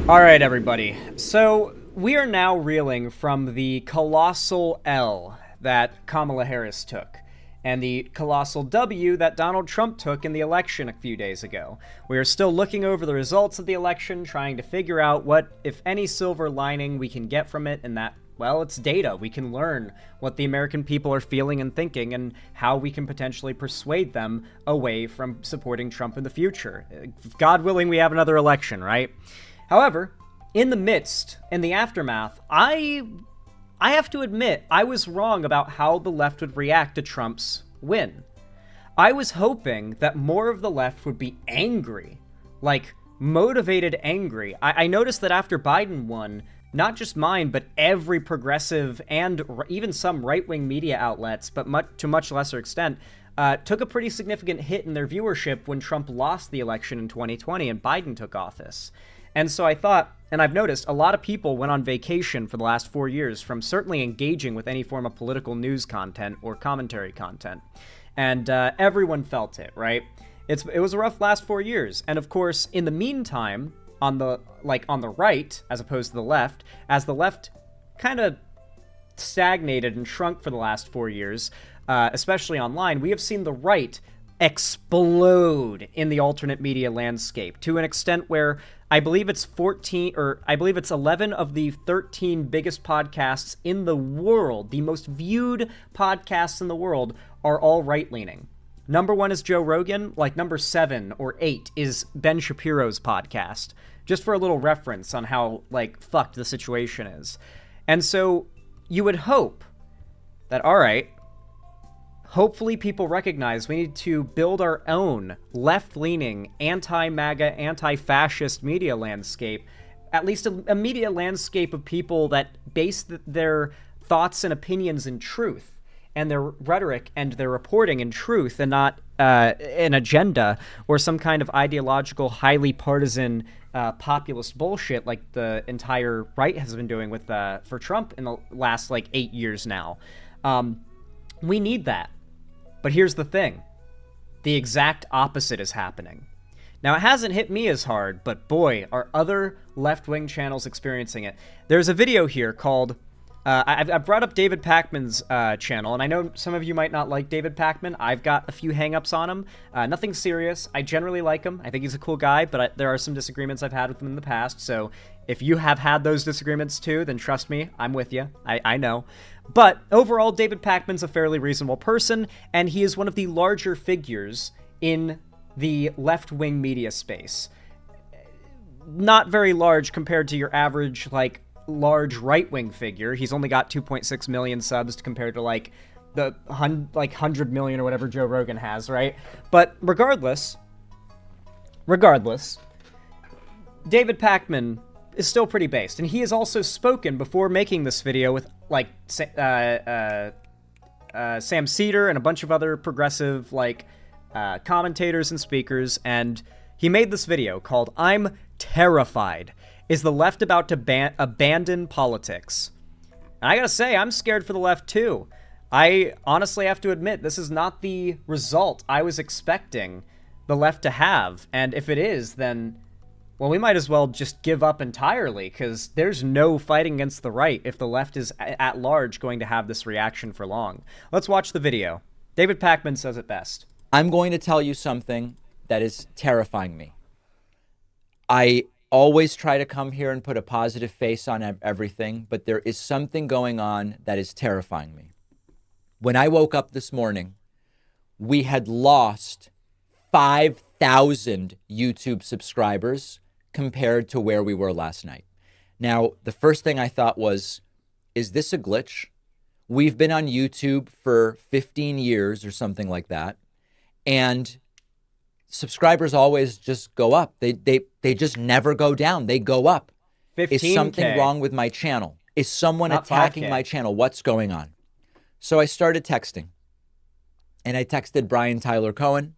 All right, everybody. So we are now reeling from the colossal L that Kamala Harris took and the colossal W that Donald Trump took in the election a few days ago. We are still looking over the results of the election, trying to figure out what, if any, silver lining we can get from it, and that, well, it's data. We can learn what the American people are feeling and thinking and how we can potentially persuade them away from supporting Trump in the future. God willing, we have another election, right? However, in the midst, in the aftermath, I have to admit I was wrong about how the left would react to Trump's win. I was hoping that more of the left would be angry, like motivated angry. I noticed that after Biden won, not just mine, but every progressive and even some right-wing media outlets, but to much lesser extent, took a pretty significant hit in their viewership when Trump lost the election in 2020 and Biden took office. And so I thought, and I've noticed, a lot of people went on vacation for the last 4 years from certainly engaging with any form of political news content or commentary content. And everyone felt it, right? It was a rough last 4 years. And of course, in the meantime, on the right, as opposed to the left, as the left kind of stagnated and shrunk for the last 4 years, especially online, we have seen the right explode in the alternate media landscape to an extent where I believe it's 11 of the 13 biggest podcasts in the world, the most viewed podcasts in the world, are all right-leaning. Number 1 is Joe Rogan, like number 7 or 8 is Ben Shapiro's podcast, just for a little reference on how, like, fucked the situation is. And so you would hope that, all right, hopefully people recognize we need to build our own left-leaning, anti-MAGA, anti-fascist media landscape, at least a media landscape of people that base their thoughts and opinions in truth, and their rhetoric and their reporting in truth, and not an agenda or some kind of ideological, highly partisan populist bullshit like the entire right has been doing with for Trump in the last, 8 years now. We need that. But here's the thing. The exact opposite is happening. Now, it hasn't hit me as hard, but boy, are other left-wing channels experiencing it. There's a video here called... I brought up David Pakman's channel, and I know some of you might not like David Pakman. I've got a few hang-ups on him. Nothing serious. I generally like him. I think he's a cool guy, but there are some disagreements I've had with him in the past, so if you have had those disagreements too, then trust me, I'm with you. I know. But overall, David Pakman's a fairly reasonable person, and he is one of the larger figures in the left-wing media space. Not very large compared to your average, large right-wing figure. He's only got 2.6 million subs compared to, the 100 million or whatever Joe Rogan has, right? But regardless, David Pakman is still pretty based, and he has also spoken before making this video with Sam Cedar and a bunch of other progressive commentators and speakers, and he made this video called "I'm Terrified. Is the left about to abandon politics?" And I gotta say, I'm scared for the left too. I honestly have to admit, this is not the result I was expecting the left to have, and if it is, then well, we might as well just give up entirely, because there's no fighting against the right if the left is at large going to have this reaction for long. Let's watch the video. David Pakman says it best. I'm going to tell you something that is terrifying me. I always try to come here and put a positive face on everything, but there is something going on that is terrifying me. When I woke up this morning, we had lost 5,000 YouTube subscribers compared to where we were last night. Now, the first thing I thought was, is this a glitch? We've been on YouTube for 15 years or something like that, and subscribers always just go up. They just never go down. They go up. 15K. Is something wrong with my channel? Is someone Not attacking 5K. my channel? What's going on? So I started texting, and I texted Brian Tyler Cohen,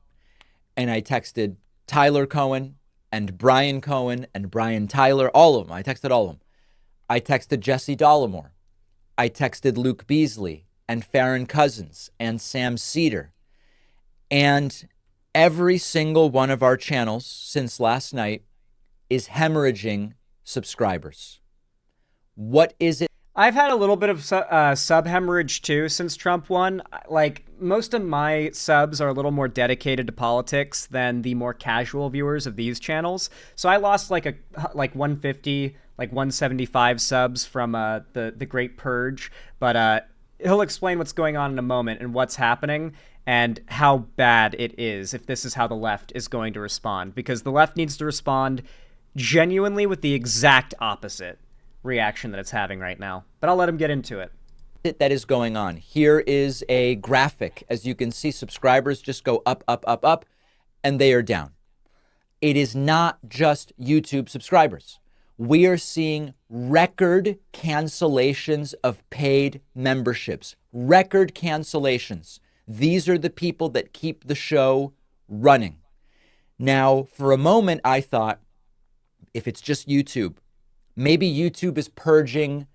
and I texted Tyler Cohen and Brian Cohen and Brian Tyler, all of them. I texted all of them. I texted Jesse Dollemore. I texted Luke Beasley and Farron Cousins and Sam Cedar. And every single one of our channels since last night is hemorrhaging subscribers. What is it? I've had a little bit of sub hemorrhage too since Trump won. Like, most of my subs are a little more dedicated to politics than the more casual viewers of these channels. So I lost like 150, like 175 subs from the Great Purge. But he'll explain what's going on in a moment and what's happening and how bad it is if this is how the left is going to respond. Because the left needs to respond genuinely with the exact opposite reaction that it's having right now. But I'll let him get into it. That is going on. Here is a graphic. As you can see, subscribers just go up, up, up, up, and they are down. It is not just YouTube subscribers. We are seeing record cancellations of paid memberships. Record cancellations. These are the people that keep the show running. Now, for a moment, I thought, if it's just YouTube, maybe YouTube is purging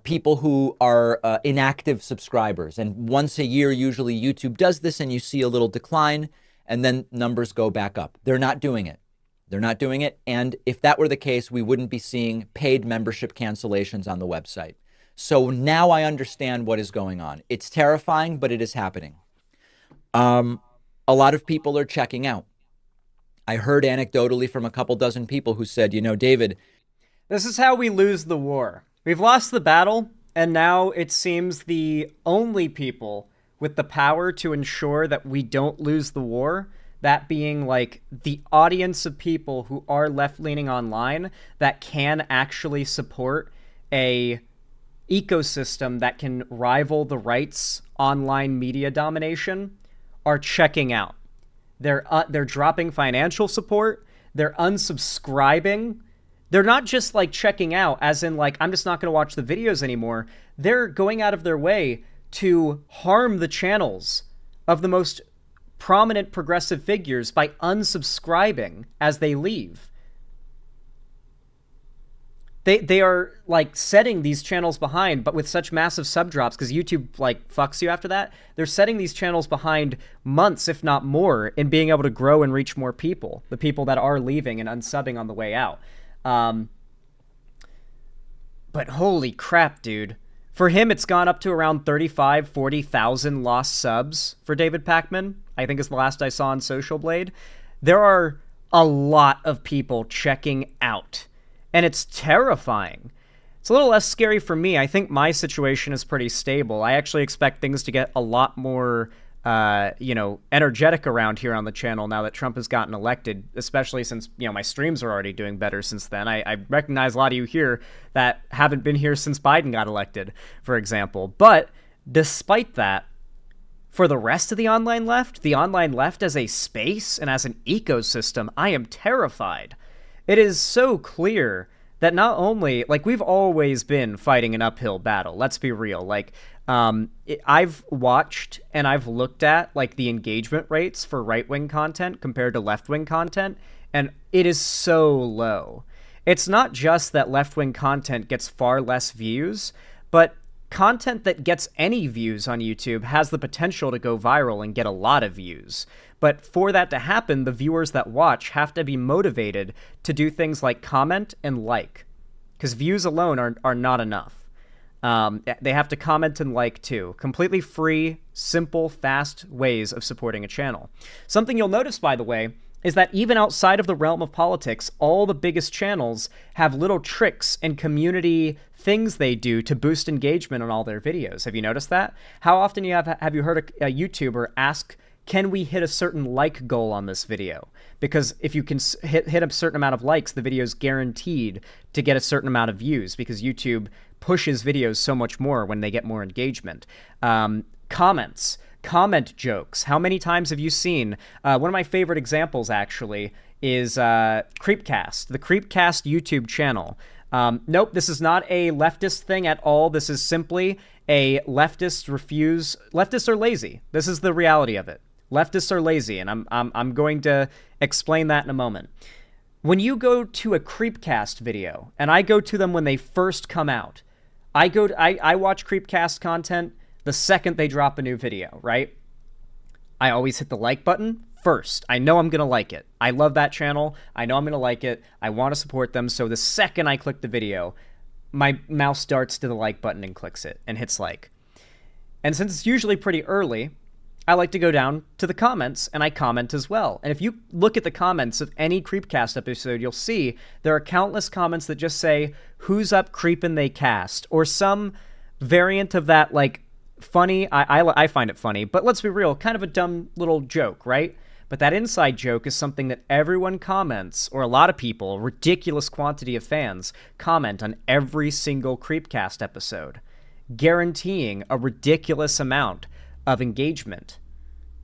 people who are inactive subscribers. And once a year, usually YouTube does this and you see a little decline and then numbers go back up. They're not doing it. They're not doing it. And if that were the case, we wouldn't be seeing paid membership cancellations on the website. So now I understand what is going on. It's terrifying, but it is happening. A lot of people are checking out. I heard anecdotally from a couple dozen people who said, you know, David, this is how we lose the war. We've lost the battle, and now it seems the only people with the power to ensure that we don't lose the war, that being like the audience of people who are left-leaning online that can actually support a ecosystem that can rival the right's online media domination, are checking out. They're dropping financial support. They're unsubscribing. They're not just like checking out as in like, I'm just not going to watch the videos anymore. They're going out of their way to harm the channels of the most prominent progressive figures by unsubscribing as they leave. They are like setting these channels behind, but with such massive sub drops, because YouTube like fucks you after that. They're setting these channels behind months, if not more, in being able to grow and reach more people, the people that are leaving and unsubbing on the way out. But holy crap, dude. For him, it's gone up to around 35, 40,000 lost subs for David Pakman, I think is the last I saw on Social Blade. There are a lot of people checking out, and it's terrifying. It's a little less scary for me. I think my situation is pretty stable. I actually expect things to get a lot more energetic around here on the channel now that Trump has gotten elected, especially since, my streams are already doing better since then. I recognize a lot of you here that haven't been here since Biden got elected, for example. But despite that, for the rest of the online left as a space and as an ecosystem, I am terrified. It is so clear that not only, like, we've always been fighting an uphill battle, let's be real, like, I've watched and I've looked at like the engagement rates for right-wing content compared to left-wing content, and it is so low. It's not just that left-wing content gets far less views, but content that gets any views on YouTube has the potential to go viral and get a lot of views. But for that to happen, the viewers that watch have to be motivated to do things like comment and like, because views alone are not enough. They have to comment and like too. Completely free, simple, fast ways of supporting a channel. Something you'll notice, by the way, is that even outside of the realm of politics, all the biggest channels have little tricks and community things they do to boost engagement on all their videos. Have you noticed that? How often have you heard a YouTuber ask, can we hit a certain like goal on this video? Because if you can hit a certain amount of likes, the video is guaranteed to get a certain amount of views, because YouTube pushes videos so much more when they get more engagement. Comments, comment jokes. How many times have you seen, one of my favorite examples actually is Creepcast, the Creepcast YouTube channel. Nope, this is not a leftist thing at all. This is simply a leftists are lazy. This is the reality of it. Leftists are lazy, and I'm going to explain that in a moment. When you go to a Creepcast video, and I go to them when they first come out, I watch Creepcast content the second they drop a new video, right? I always hit the like button first. I know I'm going to like it. I love that channel. I know I'm going to like it. I want to support them. So the second I click the video, my mouse darts to the like button and clicks it and hits like. And since it's usually pretty early, I like to go down to the comments and I comment as well. And if you look at the comments of any Creepcast episode, you'll see there are countless comments that just say, "Who's up creepin' they cast?" Or some variant of that, like, funny. I find it funny, but let's be real, kind of a dumb little joke, right? But that inside joke is something that everyone comments, or a lot of people, a ridiculous quantity of fans, comment on every single Creepcast episode, guaranteeing a ridiculous amount of engagement.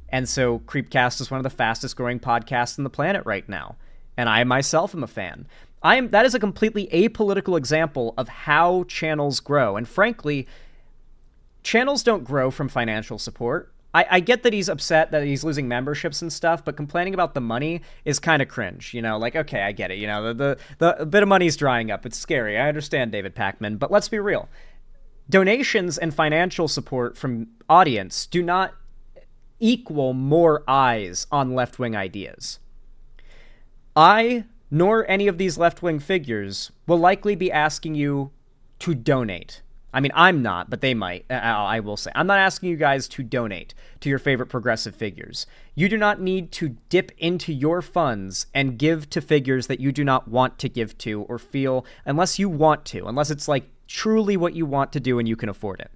And so Creepcast is one of the fastest growing podcasts on the planet right now. And I myself am a fan. That is a completely apolitical example of how channels grow. And frankly, channels don't grow from financial support. I get that he's upset that he's losing memberships and stuff, but complaining about the money is kind of cringe. You know, like, okay, I get it. You know, the bit of money's drying up. It's scary. I understand, David Pakman, but let's be real. Donations and financial support from audience do not equal more eyes on left-wing ideas. I, nor any of these left-wing figures, will likely be asking you to donate. I mean, I'm not, but they might. I will say. I'm not asking you guys to donate to your favorite progressive figures. You do not need to dip into your funds and give to figures that you do not want to give to or feel, unless you want to, unless it's like truly what you want to do and you can afford it.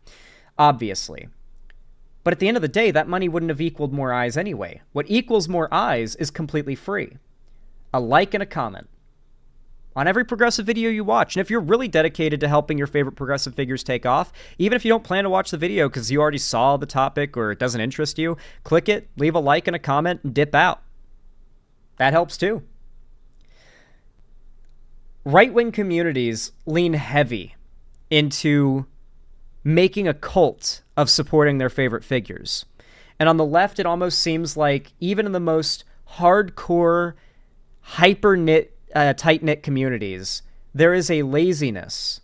Obviously. But at the end of the day, that money wouldn't have equaled more eyes anyway. What equals more eyes is completely free. A like and a comment on every progressive video you watch. And if you're really dedicated to helping your favorite progressive figures take off, even if you don't plan to watch the video because you already saw the topic or it doesn't interest you, click it, leave a like and a comment, and dip out. That helps too. Right-wing communities lean heavy into making a cult of supporting their favorite figures. And on the left, it almost seems like even in the most hardcore, tight-knit communities, there is a laziness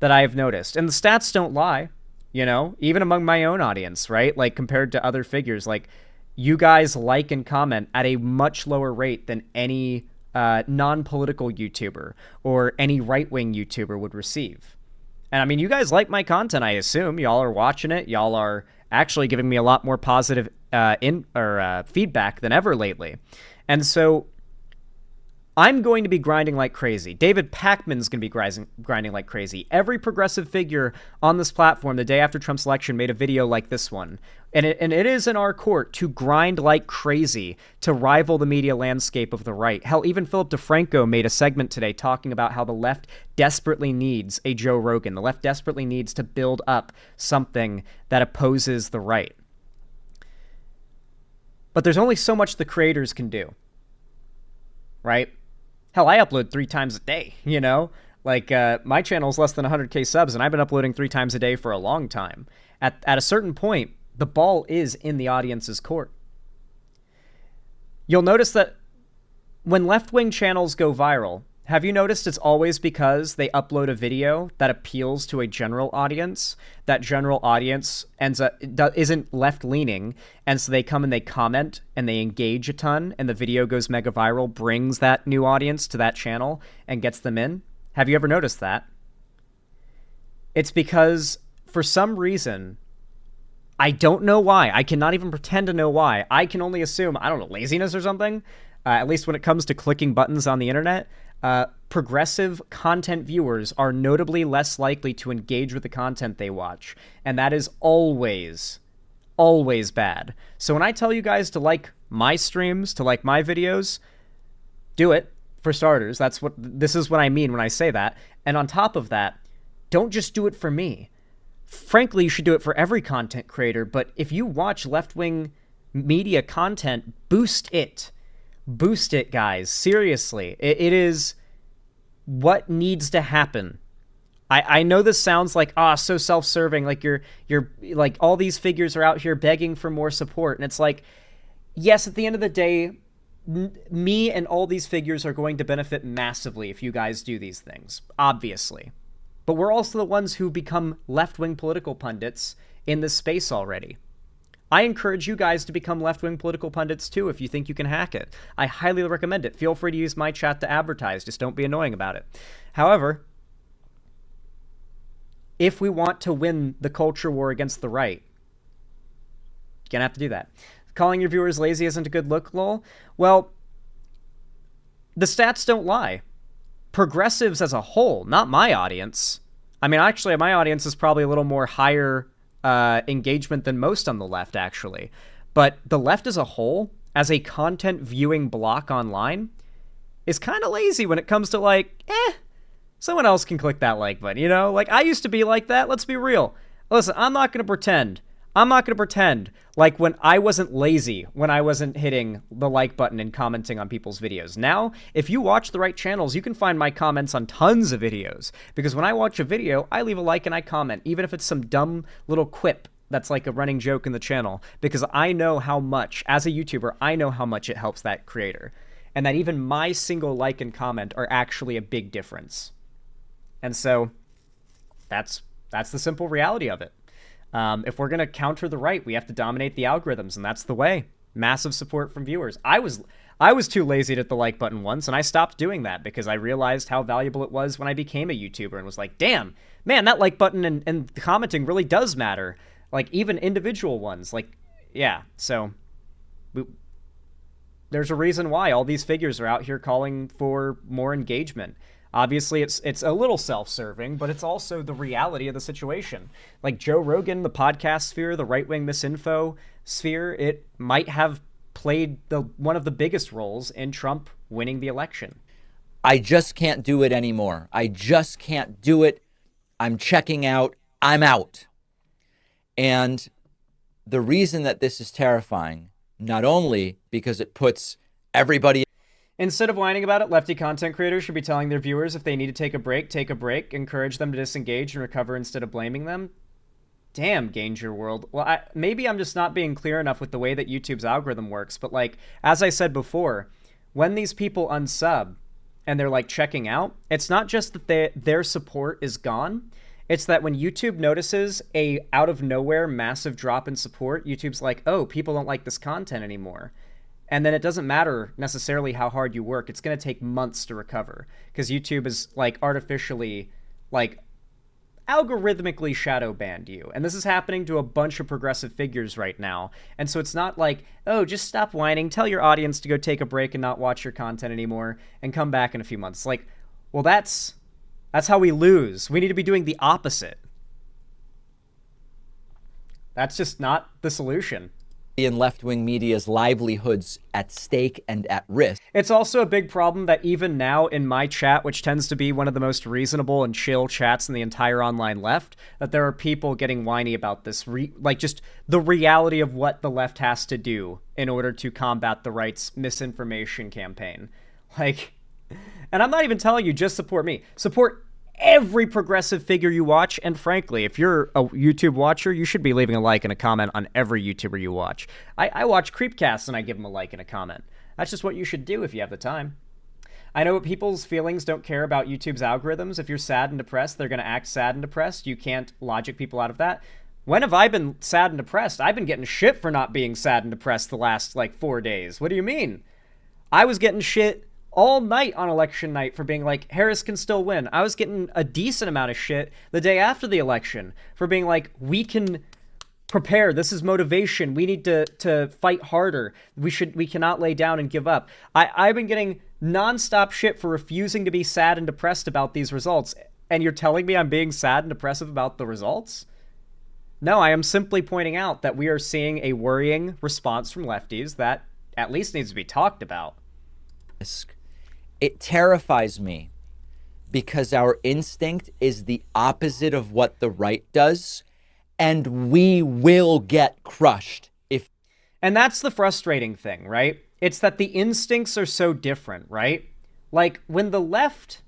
that I have noticed. And the stats don't lie, you know, even among my own audience, right? Like, compared to other figures, like, you guys like and comment at a much lower rate than any non-political YouTuber or any right-wing YouTuber would receive. And I mean, you guys like my content, I assume. Y'all are watching it. Y'all are actually giving me a lot more positive feedback than ever lately. And so I'm going to be grinding like crazy. David Pakman's going to be grinding like crazy. Every progressive figure on this platform the day after Trump's election made a video like this one. And it is in our court to grind like crazy to rival the media landscape of the right. Hell, even Philip DeFranco made a segment today talking about how the left desperately needs a Joe Rogan. The left desperately needs to build up something that opposes the right. But there's only so much the creators can do, right? Hell, I upload 3 times a day, you know? Like, my channel's less than 100K subs, and I've been uploading 3 times a day for a long time. At a certain point, the ball is in the audience's court. You'll notice that when left-wing channels go viral, have you noticed it's always because they upload a video that appeals to a general audience? That general audience isn't left-leaning, and so they come and they comment and they engage a ton, and the video goes mega viral, brings that new audience to that channel and gets them in? Have you ever noticed that? It's because, for some reason, I don't know why. I cannot even pretend to know why. I can only assume, I don't know, laziness or something? At least when it comes to clicking buttons on the internet. Progressive content viewers are notably less likely to engage with the content they watch. And that is always, always bad. So when I tell you guys to like my streams, to like my videos, do it, for starters. This is what I mean when I say that. And on top of that, don't just do it for me. Frankly, you should do it for every content creator, but if you watch left-wing media content, boost it. Boost it, guys. Seriously. It is what needs to happen. I know this sounds like, so self-serving, like you're like all these figures are out here begging for more support, and it's like, yes, at the end of the day, me and all these figures are going to benefit massively if you guys do these things, obviously. But we're also the ones who become left-wing political pundits in this space already. I encourage you guys to become left-wing political pundits too if you think you can hack it. I highly recommend it. Feel free to use my chat to advertise. Just don't be annoying about it. However, if we want to win the culture war against the right, you're going to have to do that. Calling your viewers lazy isn't a good look, lol. Well, the stats don't lie. Progressives as a whole, not my audience. I mean, actually, my audience is probably a little more higher engagement than most on the left, actually. But the left as a whole, as a content viewing block online, is kind of lazy when it comes to like, someone else can click that like button, you know? Like, I used to be like that. Let's be real. Listen, I'm not going to pretend like when I wasn't lazy, when I wasn't hitting the like button and commenting on people's videos. Now, if you watch the right channels, you can find my comments on tons of videos. Because when I watch a video, I leave a like and I comment, even if it's some dumb little quip that's like a running joke in the channel. Because I know how much, as a YouTuber, I know how much it helps that creator. And that even my single like and comment are actually a big difference. And so, that's the simple reality of it. If we're going to counter the right, we have to dominate the algorithms, and that's the way. Massive support from viewers. I was too lazy to hit the like button once, and I stopped doing that because I realized how valuable it was when I became a YouTuber and was like, damn, man, that like button and commenting really does matter. Like, even individual ones. Like, yeah, so there's a reason why all these figures are out here calling for more engagement. Obviously, it's a little self-serving, but it's also the reality of the situation. Like Joe Rogan, the podcast sphere, the right-wing misinfo sphere, it might have played one of the biggest roles in Trump winning the election. I just can't do it anymore. I just can't do it. I'm checking out. I'm out. And the reason that this is terrifying, not only because it puts everybody... Instead of whining about it, lefty content creators should be telling their viewers if they need to take a break, encourage them to disengage and recover instead of blaming them. Damn, Ganger World. Well, maybe I'm just not being clear enough with the way that YouTube's algorithm works, but like, as I said before, when these people unsub and they're like checking out, it's not just that their support is gone. It's that when YouTube notices a out of nowhere massive drop in support, YouTube's like, oh, people don't like this content anymore. And then it doesn't matter necessarily how hard you work. It's going to take months to recover because YouTube is like artificially, like algorithmically shadow banned you. And this is happening to a bunch of progressive figures right now. And so it's not like, oh, just stop whining, tell your audience to go take a break and not watch your content anymore and come back in a few months. Like, well, that's how we lose. We need to be doing the opposite. That's just not the solution. In left-wing media's livelihoods at stake and at risk. It's also a big problem that even now in my chat, which tends to be one of the most reasonable and chill chats in the entire online left, that there are people getting whiny about this, like just the reality of what the left has to do in order to combat the right's misinformation campaign. Like, and I'm not even telling you just support me. Support every progressive figure you watch, and frankly, if you're a YouTube watcher, you should be leaving a like and a comment on every YouTuber you watch. I watch Creepcasts and I give them a like and a comment. That's just what you should do if you have the time. I know people's feelings don't care about YouTube's algorithms. If you're sad and depressed, they're going to act sad and depressed. You can't logic people out of that. When have I been sad and depressed? I've been getting shit for not being sad and depressed the last, 4 days. What do you mean? I was getting shit all night on election night for being like, Harris can still win. I was getting a decent amount of shit the day after the election for being like, we can prepare. This is motivation. We need to fight harder. We cannot lay down and give up. I've been getting nonstop shit for refusing to be sad and depressed about these results. And you're telling me I'm being sad and depressive about the results? No, I am simply pointing out that we are seeing a worrying response from lefties that at least needs to be talked about. It terrifies me because our instinct is the opposite of what the right does, and we will get crushed if... And that's the frustrating thing, right? It's that the instincts are so different, right? Like, when the left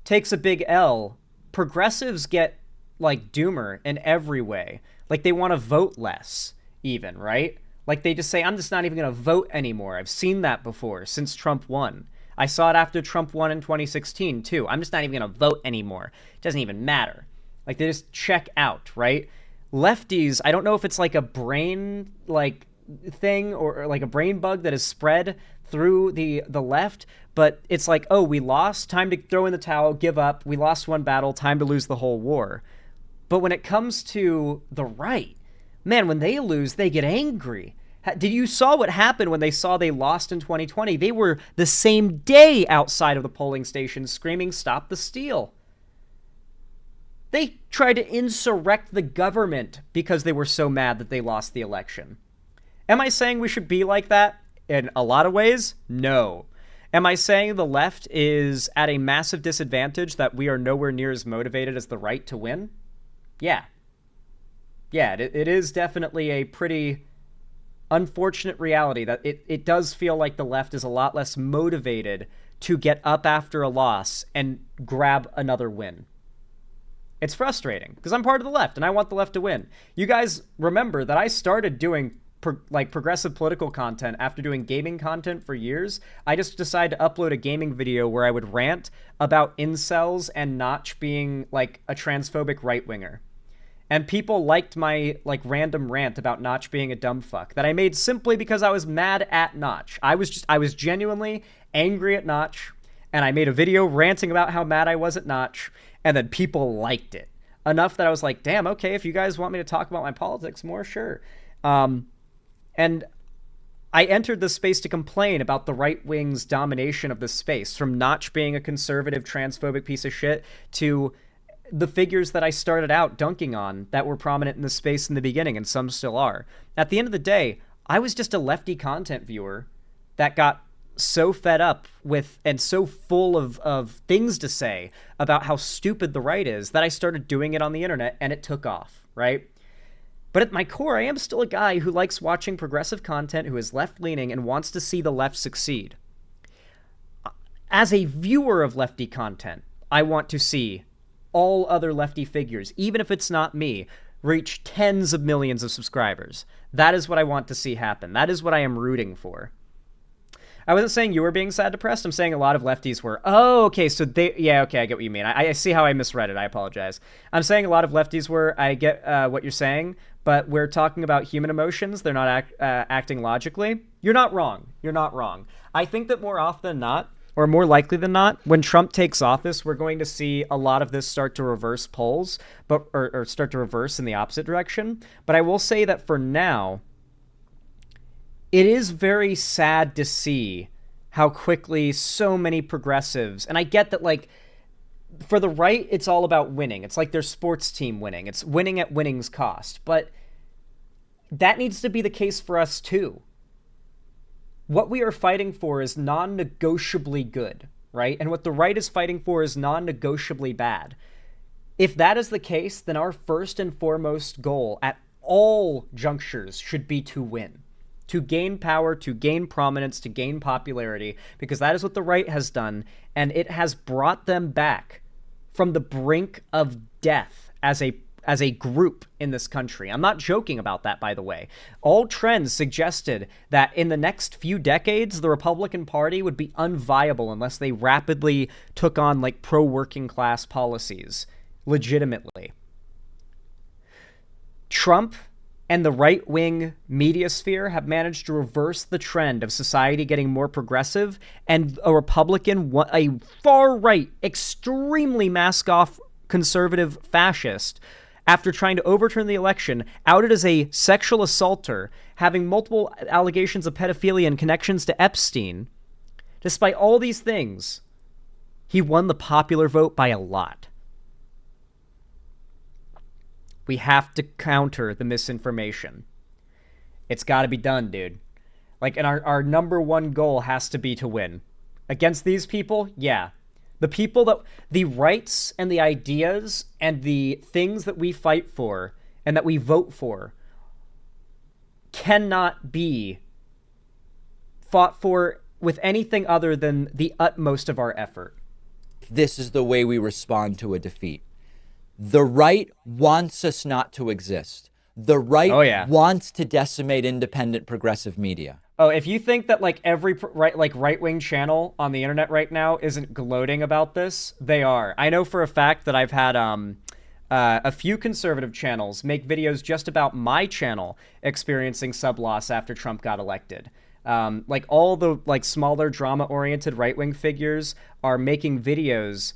takes a big L, progressives get, doomer in every way. Like, they want to vote less, even, right? Like, they just say, I'm just not even going to vote anymore. I've seen that before, since Trump won. I saw it after Trump won in 2016, too. I'm just not even going to vote anymore. It doesn't even matter. Like, they just check out, right? lefties, I don't know if it's like a brain like thing or like a brain bug that is spread through the left, but it's like, oh, we lost, time to throw in the towel, give up, we lost one battle, time to lose the whole war. But when it comes to the right, man, when they lose, they get angry. Did you saw what happened when they saw they lost in 2020? They were the same day outside of the polling stations screaming, "Stop the steal." They tried to insurrect the government because they were so mad that they lost the election. Am I saying we should be like that? In a lot of ways, no. Am I saying the left is at a massive disadvantage, that we are nowhere near as motivated as the right to win? Yeah. Yeah, it is definitely a pretty unfortunate reality that it does feel like the left is a lot less motivated to get up after a loss and grab another win. It's frustrating because I'm part of the left and I want the left to win. You guys remember that I started doing progressive political content after doing gaming content for years. I just decided to upload a gaming video where I would rant about incels and Notch being like a transphobic right-winger. And people liked my like random rant about Notch being a dumb fuck that I made simply because I was mad at Notch. I was genuinely angry at Notch, and I made a video ranting about how mad I was at Notch, and then people liked it enough that I was like, damn, okay, if you guys want me to talk about my politics more, sure. And I entered this space to complain about the right wing's domination of this space, from Notch being a conservative, transphobic piece of shit to the figures that I started out dunking on that were prominent in the space in the beginning, and some still are. At the end of the day, I was just a lefty content viewer that got so fed up with and so full of things to say about how stupid the right is that I started doing it on the internet, and it took off, right? But at my core, I am still a guy who likes watching progressive content, who is left-leaning and wants to see the left succeed. As a viewer of lefty content, I want to see all other lefty figures, even if it's not me, reach tens of millions of subscribers. That is what I want to see happen. That is what I am rooting for. I wasn't saying you were being sad depressed. I'm saying a lot of lefties were. Oh, okay, so they... Yeah, okay, I get what you mean. I see how I misread it. I apologize. I'm saying a lot of lefties were. I get what you're saying, but we're talking about human emotions. They're not acting logically. You're not wrong. You're not wrong. I think that more often than not, or more likely than not, when Trump takes office, we're going to see a lot of this start to reverse polls, or start to reverse in the opposite direction. But I will say that for now, it is very sad to see how quickly so many progressives, and I get that, like, for the right, it's all about winning. It's like their sports team winning. It's winning at winning's cost. But that needs to be the case for us too. What we are fighting for is non-negotiably good, right? And what the right is fighting for is non-negotiably bad. If that is the case, then our first and foremost goal at all junctures should be to win. To gain power, to gain prominence, to gain popularity, because that is what the right has done, and it has brought them back from the brink of death as a group in this country. I'm not joking about that, by the way. All trends suggested that in the next few decades, the Republican Party would be unviable unless they rapidly took on like pro-working class policies, legitimately. Trump and the right-wing media sphere have managed to reverse the trend of society getting more progressive, and a Republican, a far-right, extremely mask-off conservative fascist, after trying to overturn the election, outed as a sexual assaulter, having multiple allegations of pedophilia and connections to Epstein. Despite all these things, he won the popular vote by a lot. We have to counter the misinformation. It's got to be done, dude. Like, and our number one goal has to be to win. Against these people, yeah. The people that, the rights and the ideas and the things that we fight for and that we vote for cannot be fought for with anything other than the utmost of our effort. This is the way we respond to a defeat. The right wants us not to exist. The right wants to decimate independent progressive media. Oh, if you think that like every right-wing channel on the internet right now isn't gloating about this, they are. I know for a fact that I've had a few conservative channels make videos just about my channel experiencing sub loss after Trump got elected. Like all the like smaller drama-oriented right-wing figures are making videos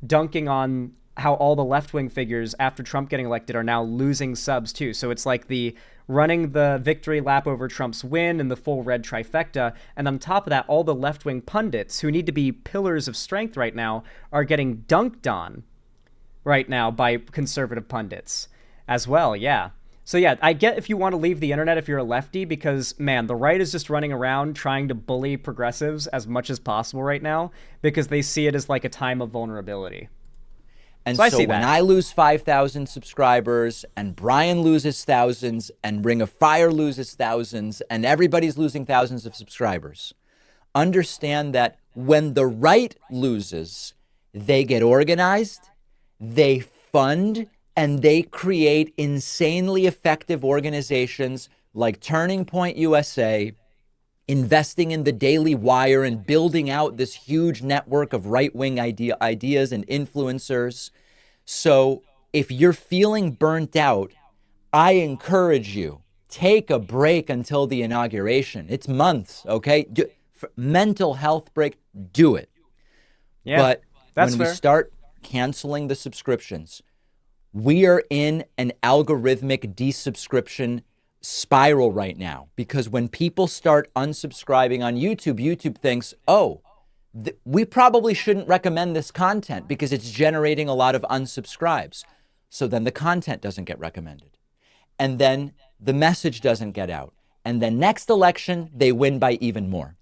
dunking on how all the left-wing figures after Trump getting elected are now losing subs too. So it's like the running the victory lap over Trump's win and the full red trifecta. And on top of that, all the left-wing pundits who need to be pillars of strength right now are getting dunked on right now by conservative pundits as well. Yeah. So yeah, I get if you want to leave the internet if you're a lefty, because man, the right is just running around trying to bully progressives as much as possible right now because they see it as like a time of vulnerability. And so when I lose 5,000 subscribers and Brian loses thousands and Ring of Fire loses thousands and everybody's losing thousands of subscribers, understand that when the right loses, they get organized, they fund, and they create insanely effective organizations like Turning Point USA, investing in the Daily Wire and building out this huge network of right-wing ideas and influencers. So if you're feeling burnt out, I encourage you, take a break until the inauguration. It's months, okay? Mental health break, do it. Yeah, but that's when fair. we start canceling the subscriptions, we are in an algorithmic desubscription spiral right now, because when people start unsubscribing on YouTube, YouTube thinks, oh, we probably shouldn't recommend this content because it's generating a lot of unsubscribes. So then the content doesn't get recommended. And then the message doesn't get out. And then next election, they win by even more.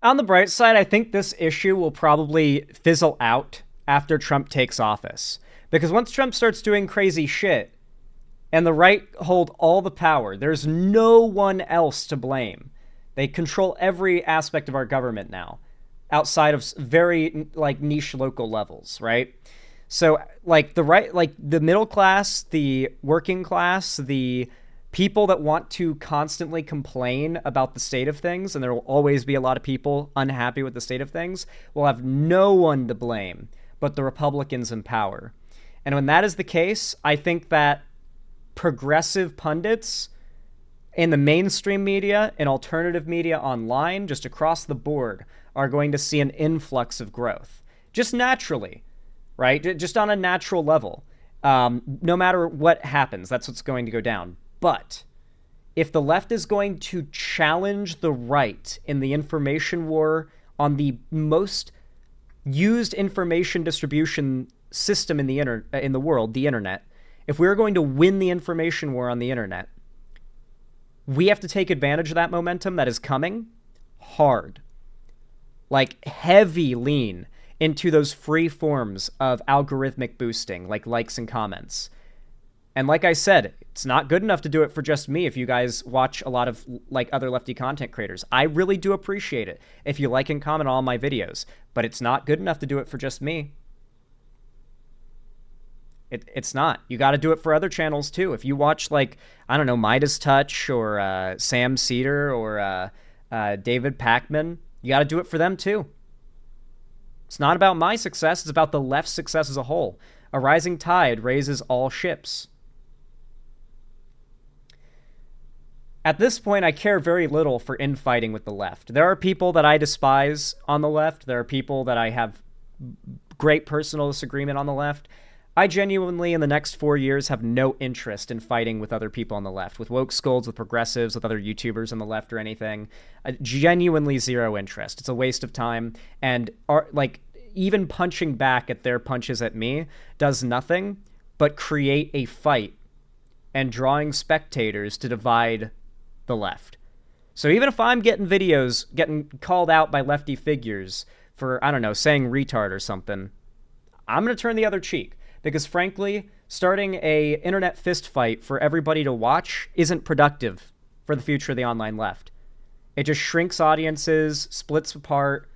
On the bright side, I think this issue will probably fizzle out after Trump takes office. Because once Trump starts doing crazy shit, and the right hold all the power, there's no one else to blame. They control every aspect of our government now, outside of very like niche local levels, right? So like the right, like the middle class, the working class, the people that want to constantly complain about the state of things, and there will always be a lot of people unhappy with the state of things, will have no one to blame but the Republicans in power. And when that is the case, I think that progressive pundits in the mainstream media and alternative media online, just across the board, are going to see an influx of growth. Just naturally, right? Just on a natural level. No matter what happens, that's what's going to go down. But if the left is going to challenge the right in the information war on the most used information distribution system in the world, the internet, if we're going to win the information war on the internet, we have to take advantage of that momentum that is coming hard. Like heavy lean into those free forms of algorithmic boosting, like likes and comments. And like I said, it's not good enough to do it for just me. If you guys watch a lot of like other lefty content creators, I really do appreciate it if you like and comment on all my videos, but it's not good enough to do it for just me. It's not. You got to do it for other channels too. If you watch like, I don't know, Midas Touch or Sam Cedar or David Packman, you got to do it for them too. It's not about my success. It's about the left's success as a whole. A rising tide raises all ships. At this point, I care very little for infighting with the left. There are people that I despise on the left. There are people that I have great personal disagreement on the left. I genuinely, in the next 4 years, have no interest in fighting with other people on the left, with woke scolds, with progressives, with other YouTubers on the left or anything. Genuinely zero interest. It's a waste of time. And even punching back at their punches at me does nothing but create a fight and drawing spectators to divide the left. So even if I'm getting videos getting called out by lefty figures for, I don't know, saying retard or something, I'm going to turn the other cheek. Because frankly, starting a internet fist fight for everybody to watch isn't productive for the future of the online left. It just shrinks audiences, splits apart.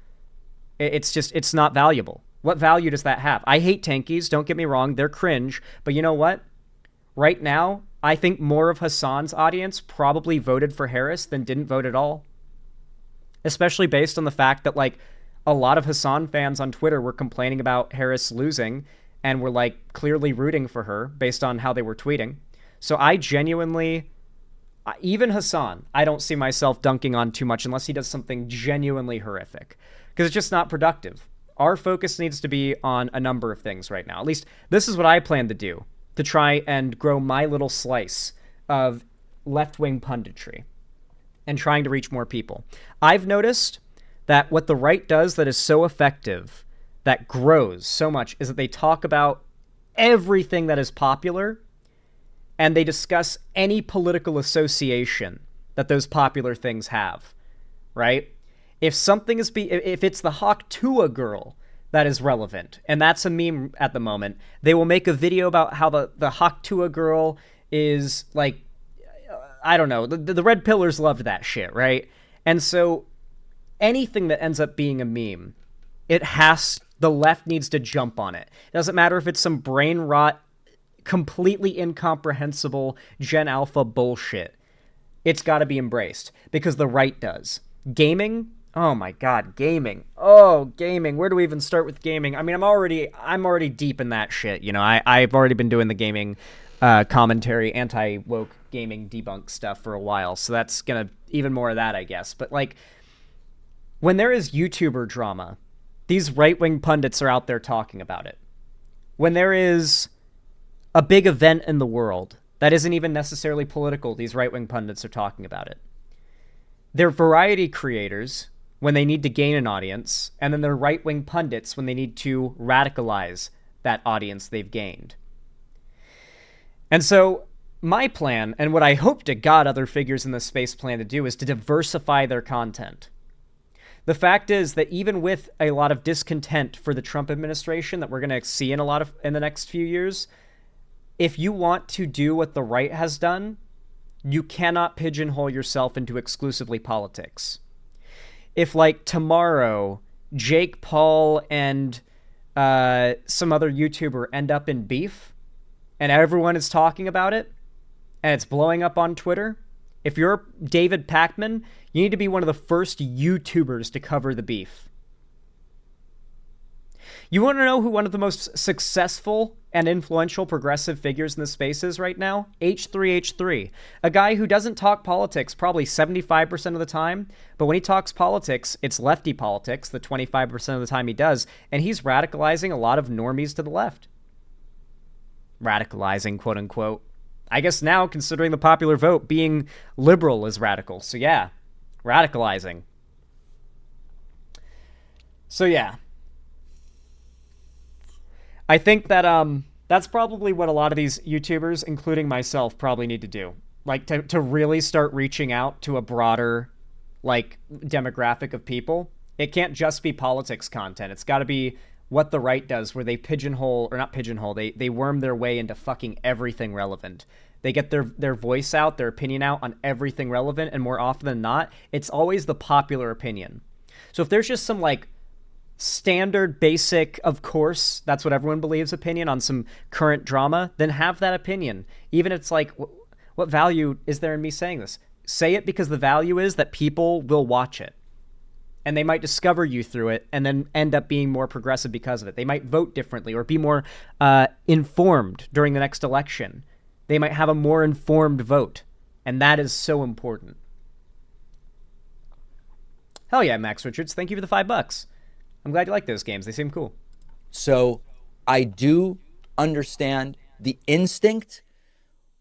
It's not valuable. What value does that have? I hate tankies, don't get me wrong, they're cringe, but you know what? Right now, I think more of Hassan's audience probably voted for Harris than didn't vote at all. Especially based on the fact that like a lot of Hassan fans on Twitter were complaining about Harris losing, and were like clearly rooting for her based on how they were tweeting. So I genuinely, even Hassan, I don't see myself dunking on too much unless he does something genuinely horrific, because it's just not productive. Our focus needs to be on a number of things right now. At least this is what I plan to do to try and grow my little slice of left-wing punditry and trying to reach more people. I've noticed that what the right does that is so effective, that grows so much, is that they talk about everything that is popular and they discuss any political association that those popular things have, right? If something is if it's the Hawk Tuah girl that is relevant, and that's a meme at the moment, they will make a video about how the Hawk Tuah girl is like, I don't know, the red pillars loved that shit, right? And so anything that ends up being a meme, the left needs to jump on it. It doesn't matter if it's some brain rot, completely incomprehensible Gen Alpha bullshit. It's got to be embraced because the right does. Gaming, oh my god, gaming. Oh, gaming. Where do we even start with gaming? I mean, I'm already deep in that shit. You know, I've already been doing the gaming commentary, anti-woke gaming debunk stuff for a while, so that's gonna even more of that, I guess. But like, when there is YouTuber drama, these right-wing pundits are out there talking about it. When there is a big event in the world that isn't even necessarily political, these right-wing pundits are talking about it. They're variety creators when they need to gain an audience, and then they're right-wing pundits when they need to radicalize that audience they've gained. And so my plan, and what I hope to God other figures in this space plan to do, is to diversify their content. The fact is that even with a lot of discontent for the Trump administration that we're going to see in the next few years, if you want to do what the right has done, you cannot pigeonhole yourself into exclusively politics. If, like, tomorrow, Jake Paul and some other YouTuber end up in beef, and everyone is talking about it, and it's blowing up on Twitter, if you're David Pakman, you need to be one of the first YouTubers to cover the beef. You want to know who one of the most successful and influential progressive figures in the space is right now? H3H3, a guy who doesn't talk politics probably 75% of the time, but when he talks politics, it's lefty politics the 25% of the time he does, and he's radicalizing a lot of normies to the left. Radicalizing, quote unquote. I guess now, considering the popular vote, being liberal is radical. So yeah, radicalizing. So yeah. I think that that's probably what a lot of these YouTubers, including myself, probably need to do. Like, to really start reaching out to a broader, like, demographic of people. It can't just be politics content. It's got to be what the right does, where they pigeonhole, or not pigeonhole, they worm their way into fucking everything relevant. They get their voice out, their opinion out on everything relevant, and more often than not, it's always the popular opinion. So if there's just some, like, standard, basic, of course, that's what everyone believes opinion on some current drama, then have that opinion. Even if it's like, what value is there in me saying this? Say it because the value is that people will watch it. And they might discover you through it and then end up being more progressive because of it. They might vote differently or be more informed during the next election. They might have a more informed vote. And that is so important. Hell yeah, Max Richards. Thank you for the $5. I'm glad you like those games. They seem cool. So I do understand the instinct,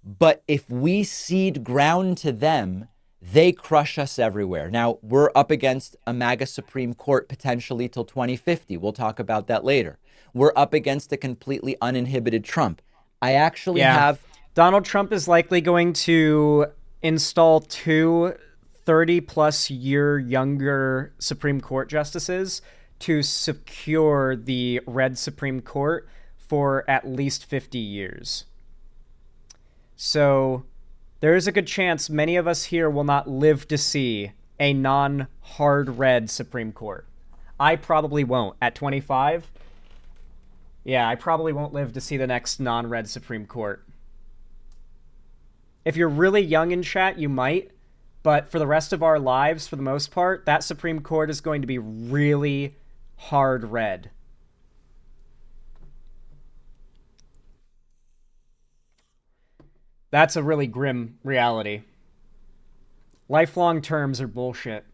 but if we cede ground to them, they crush us everywhere. Now, we're up against a MAGA Supreme Court potentially till 2050. We'll talk about that later. We're up against a completely uninhibited Trump. I actually have... Donald Trump is likely going to install 2 30-plus year younger Supreme Court justices to secure the red Supreme Court for at least 50 years. So there is a good chance many of us here will not live to see a non-hard red Supreme Court. I probably won't. At 25, yeah, I probably won't live to see the next non-red Supreme Court. If you're really young in chat, you might. But for the rest of our lives, for the most part, that Supreme Court is going to be really hard red. That's a really grim reality. Lifelong terms are bullshit.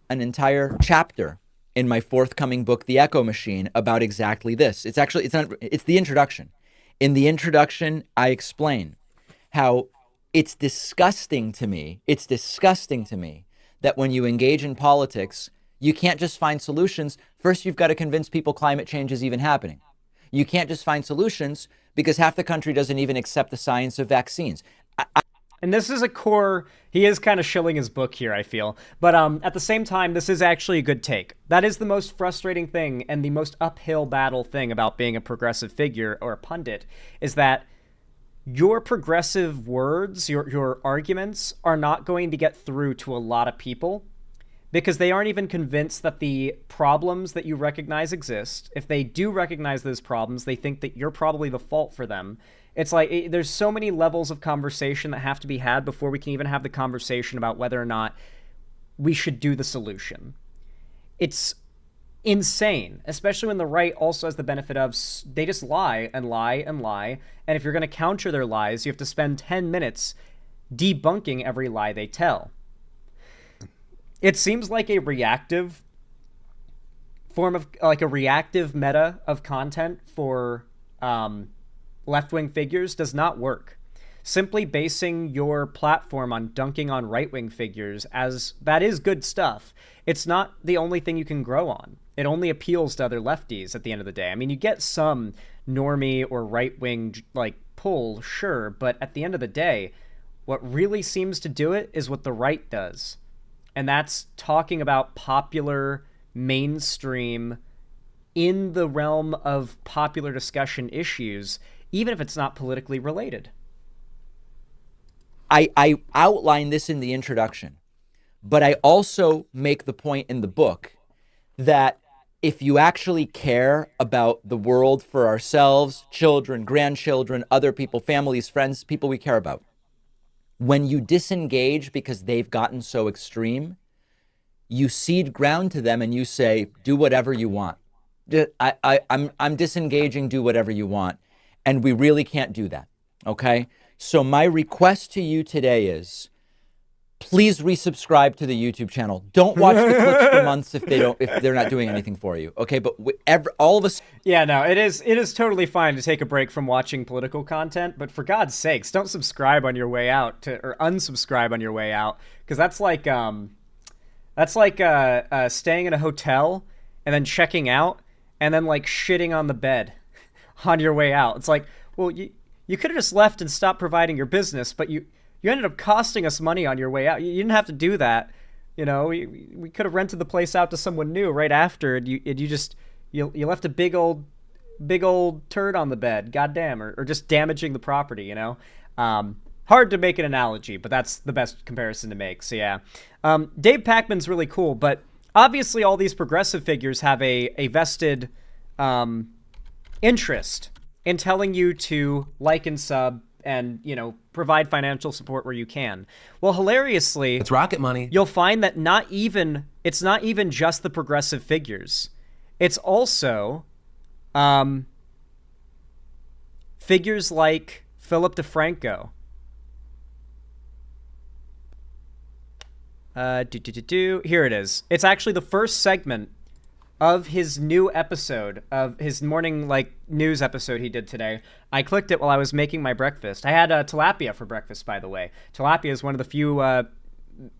An entire chapter in my forthcoming book, The Echo Machine, about exactly this. It's the introduction. In the introduction, I explain how it's disgusting to me that when you engage in politics, you can't just find solutions. First, you've got to convince people climate change is even happening. You can't just find solutions because half the country doesn't even accept the science of vaccines. And this is a core, he is kind of shilling his book here, I feel. But at the same time, this is actually a good take. That is the most frustrating thing and the most uphill battle thing about being a progressive figure or a pundit, is that your progressive words, your arguments are not going to get through to a lot of people because they aren't even convinced that the problems that you recognize exist. If they do recognize those problems, they think that you're probably the fault for them. It's like there's so many levels of conversation that have to be had before we can even have the conversation about whether or not we should do the solution. It's insane, especially when the right also has the benefit of they just lie and lie and lie. And if you're going to counter their lies, you have to spend 10 minutes debunking every lie they tell. It seems like a reactive form of, like a reactive meta of content for left-wing figures does not work. Simply basing your platform on dunking on right-wing figures, as that is good stuff, it's not the only thing you can grow on. It only appeals to other lefties at the end of the day. I mean, you get some normie or right-wing like pull, sure, but at the end of the day, what really seems to do it is what the right does. And that's talking about popular, mainstream, in the realm of popular discussion issues, even if it's not politically related. I outline this in the introduction, but I also make the point in the book that if you actually care about the world for ourselves, children, grandchildren, other people, families, friends, people we care about, when you disengage because they've gotten so extreme, you cede ground to them and you say, do whatever you want. I'm disengaging, do whatever you want. And we really can't do that, okay? So my request to you today is, please resubscribe to the YouTube channel. Don't watch the clips for months if they're not doing anything for you, okay? But all of us. Yeah, no, it is totally fine to take a break from watching political content, but for God's sakes, don't subscribe on your way out or unsubscribe on your way out, because that's like staying in a hotel and then checking out and then like shitting on the bed on your way out. It's like, well, you could have just left and stopped providing your business, but you ended up costing us money on your way out. You didn't have to do that. You know, we could have rented the place out to someone new right after, and you left a big old turd on the bed, goddamn, or just damaging the property. You know, hard to make an analogy, but that's the best comparison to make. So yeah, Dave Pakman's really cool, but obviously all these progressive figures have a vested interest in telling you to like and sub and, you know, provide financial support where you can. Well, hilariously, it's rocket money. You'll find that it's not even just the progressive figures. It's also figures like Philip DeFranco. Here it is. It's actually the first segment of his new episode, of his morning news episode he did today. I clicked it while I was making my breakfast. I had tilapia for breakfast, by the way. Tilapia is one of the few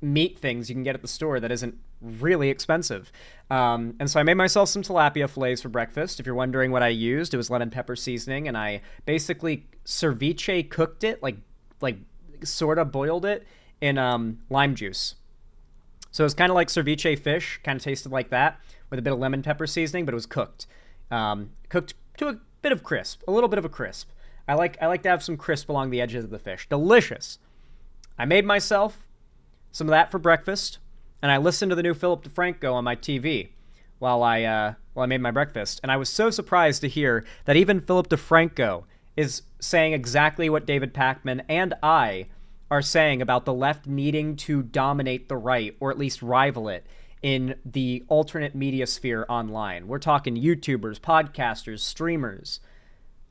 meat things you can get at the store that isn't really expensive. And so I made myself some tilapia fillets for breakfast. If you're wondering what I used, it was lemon pepper seasoning, and I basically ceviche cooked it, like sort of boiled it in lime juice. So it was kind of like ceviche fish, kind of tasted like that, with a bit of lemon pepper seasoning, but it was cooked. Cooked to a bit of crisp, a little bit of a crisp. I like to have some crisp along the edges of the fish. Delicious. I made myself some of that for breakfast, and I listened to the new Philip DeFranco on my TV while I made my breakfast. And I was so surprised to hear that even Philip DeFranco is saying exactly what David Pakman and I are saying about the left needing to dominate the right, or at least rival it, in the alternate media sphere online. We're talking YouTubers, podcasters, streamers.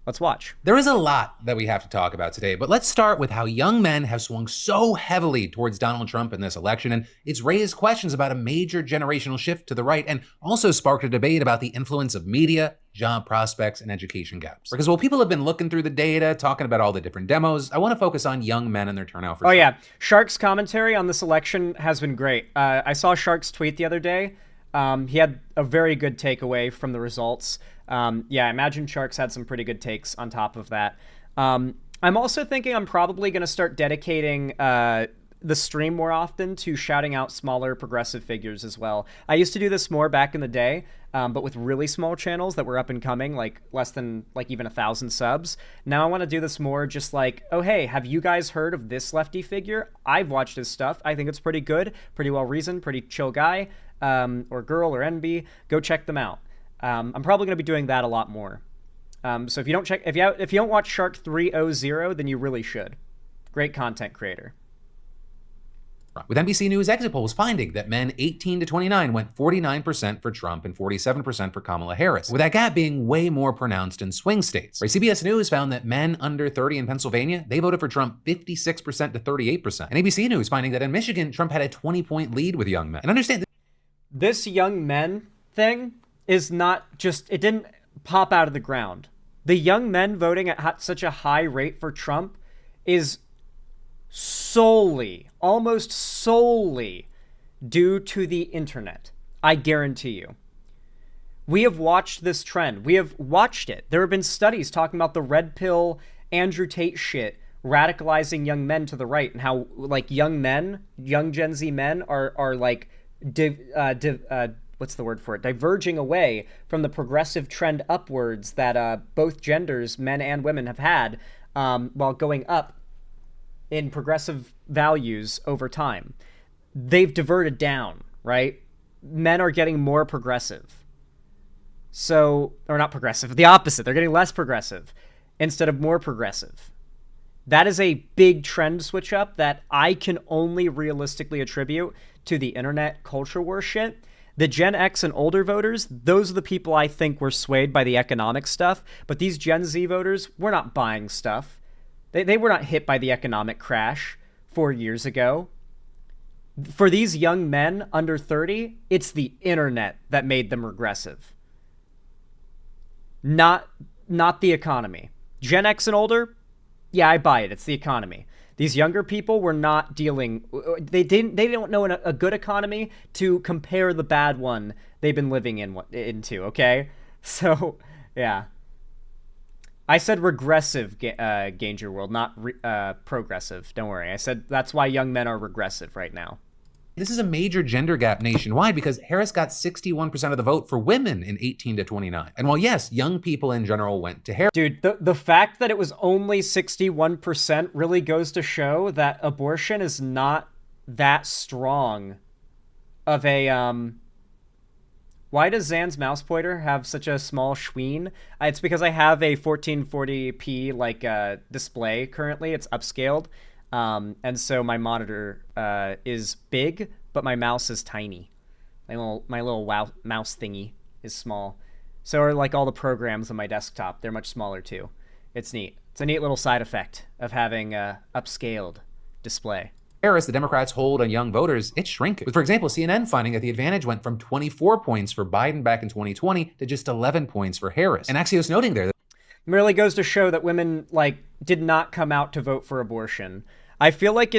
Let's watch. There is a lot that we have to talk about today, but let's start with how young men have swung so heavily towards Donald Trump in this election, and it's raised questions about a major generational shift to the right, and also sparked a debate about the influence of media, job prospects, and education gaps. Because while people have been looking through the data, talking about all the different demos, I want to focus on young men and their turnout for Trump. Yeah, Shark's commentary on this election has been great. I saw Shark's tweet the other day. He had a very good takeaway from the results. I imagine Sharks had some pretty good takes on top of that. I'm also thinking I'm probably going to start dedicating the stream more often to shouting out smaller progressive figures as well. I used to do this more back in the day, but with really small channels that were up and coming, like less than like even 1,000 subs. Now I want to do this more just like, oh, hey, have you guys heard of this lefty figure? I've watched his stuff. I think it's pretty good, pretty well reasoned, pretty chill guy, or girl or NB. Go check them out. I'm probably going to be doing that a lot more. So if you don't watch Shark 300, then you really should. Great content creator. With NBC News exit polls finding that men 18 to 29 went 49% for Trump and 47% for Kamala Harris, with that gap being way more pronounced in swing states. CBS News found that men under 30 in Pennsylvania, they voted for Trump 56% to 38%. And ABC News finding that in Michigan, Trump had a 20-point lead with young men. And understand this young men thing is not just, it didn't pop out of the ground. The young men voting at such a high rate for Trump is almost solely due to the internet. I guarantee you. We have watched this trend. We have watched it. There have been studies talking about the red pill, Andrew Tate shit, radicalizing young men to the right, and how like young Gen Z men are like what's the word for it? Diverging away from the progressive trend upwards that both genders, men and women, have had while going up in progressive values over time. They've diverted down, right? Men are getting more progressive. So, or not progressive, the opposite. They're getting less progressive instead of more progressive. That is a big trend switch up that I can only realistically attribute to the internet culture war shit. The Gen X and older voters, those are the people I think were swayed by the economic stuff. But these Gen Z voters were not buying stuff. They were not hit by the economic crash 4 years ago. For these young men under 30, it's the internet that made them regressive. Not the economy. Gen X and older, yeah, I buy it. It's the economy. These younger people were not dealing. They don't know a good economy to compare the bad one they've been living into. Okay, so yeah, I said regressive, Ganger World, not progressive. Don't worry. I said that's why young men are regressive right now. This is a major gender gap nationwide because Harris got 61% of the vote for women in 18 to 29. And while yes, young people in general went to Harris. Dude, the fact that it was only 61% really goes to show that abortion is not that strong of a, why does Zan's mouse pointer have such a small schween? It's because I have a 1440p display currently. It's upscaled. And so my monitor is big, but my mouse is tiny. My little mouse thingy is small. So are like all the programs on my desktop. They're much smaller too. It's neat. It's a neat little side effect of having a upscaled display. Harris, the Democrats hold on young voters, it's shrinking. With, for example, CNN finding that the advantage went from 24 points for Biden back in 2020 to just 11 points for Harris. And Axios noting there that merely goes to show that women did not come out to vote for abortion. I feel like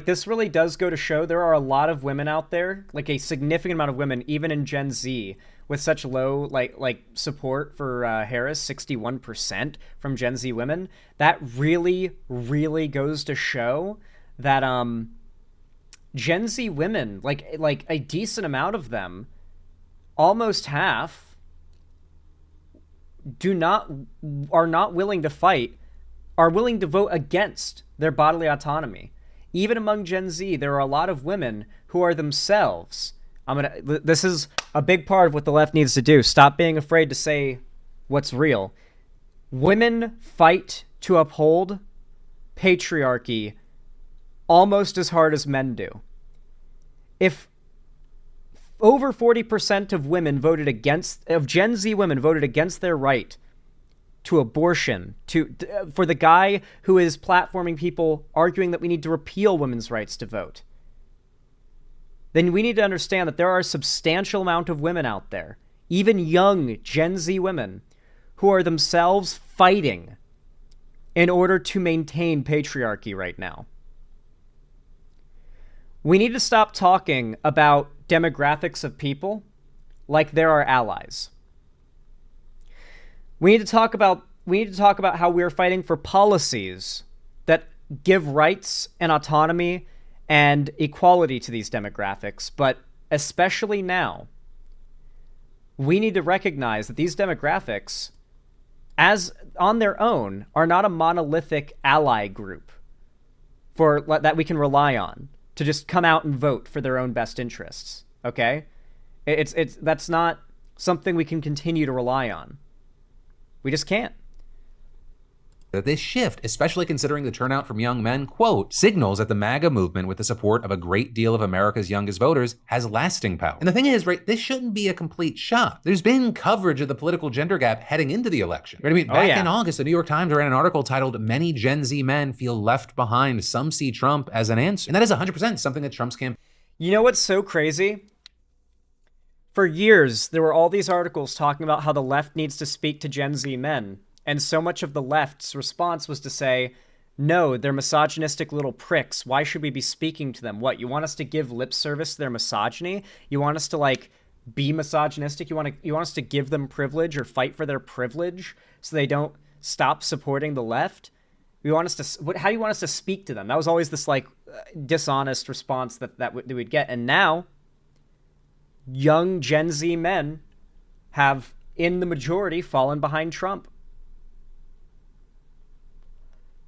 this really does go to show there are a lot of women out there, like a significant amount of women, even in Gen Z, with such low support for Harris, 61% from Gen Z women. That really, really goes to show that Gen Z women, like a decent amount of them, almost half, are not willing to fight, are willing to vote against their bodily autonomy. Even among Gen Z, there are a lot of women who are themselves. This is a big part of what the left needs to do. Stop being afraid to say what's real. Women fight to uphold patriarchy almost as hard as men do. If over 40% of Gen Z women voted against their right to abortion, for the guy who is platforming people arguing that we need to repeal women's rights to vote, then we need to understand that there are a substantial amount of women out there, even young Gen Z women, who are themselves fighting in order to maintain patriarchy right now. We need to stop talking about demographics of people like they're our allies. We need to talk about how we're fighting for policies that give rights and autonomy and equality to these demographics, but especially now, we need to recognize that these demographics, as on their own, are not a monolithic ally group that we can rely on to just come out and vote for their own best interests. Okay? That's not something we can continue to rely on. We just can't. This shift, especially considering the turnout from young men, quote, signals that the MAGA movement, with the support of a great deal of America's youngest voters, has lasting power. And the thing is, right, this shouldn't be a complete shock. There's been coverage of the political gender gap heading into the election. Right? I mean, back in August, the New York Times ran an article titled, "Many Gen Z Men Feel Left Behind. Some See Trump as an Answer." And that is 100% something that Trump's campaign. You know what's so crazy? For years, there were all these articles talking about how the left needs to speak to Gen Z men. And so much of the left's response was to say, no, they're misogynistic little pricks. Why should we be speaking to them? What, you want us to give lip service to their misogyny? You want us to, like, be misogynistic? You want us to give them privilege or fight for their privilege so they don't stop supporting the left? How do you want us to speak to them? That was always this, like, dishonest response that we'd get. And now, young Gen Z men have, in the majority, fallen behind Trump.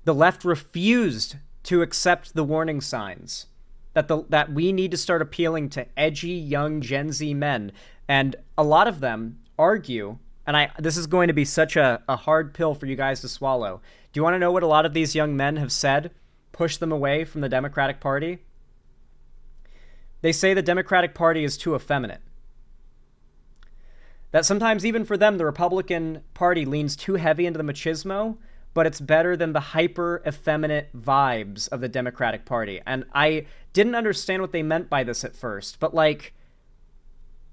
The left refused to accept the warning signs that we need to start appealing to edgy young Gen Z men. And a lot of them argue, and this is going to be such a hard pill for you guys to swallow. Do you want to know what a lot of these young men have said? Push them away from the Democratic Party? They say the Democratic Party is too effeminate. That sometimes even for them, the Republican Party leans too heavy into the machismo, but it's better than the hyper effeminate vibes of the Democratic Party. And I didn't understand what they meant by this at first, but like,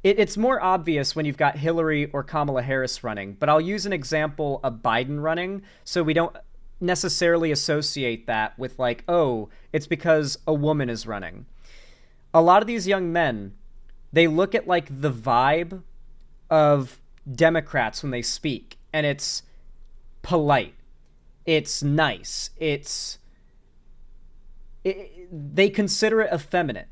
it's more obvious when you've got Hillary or Kamala Harris running, but I'll use an example of Biden running so we don't necessarily associate that with like, oh, it's because a woman is running. A lot of these young men, they look at like the vibe of Democrats when they speak, and it's polite. It's nice. They consider it effeminate.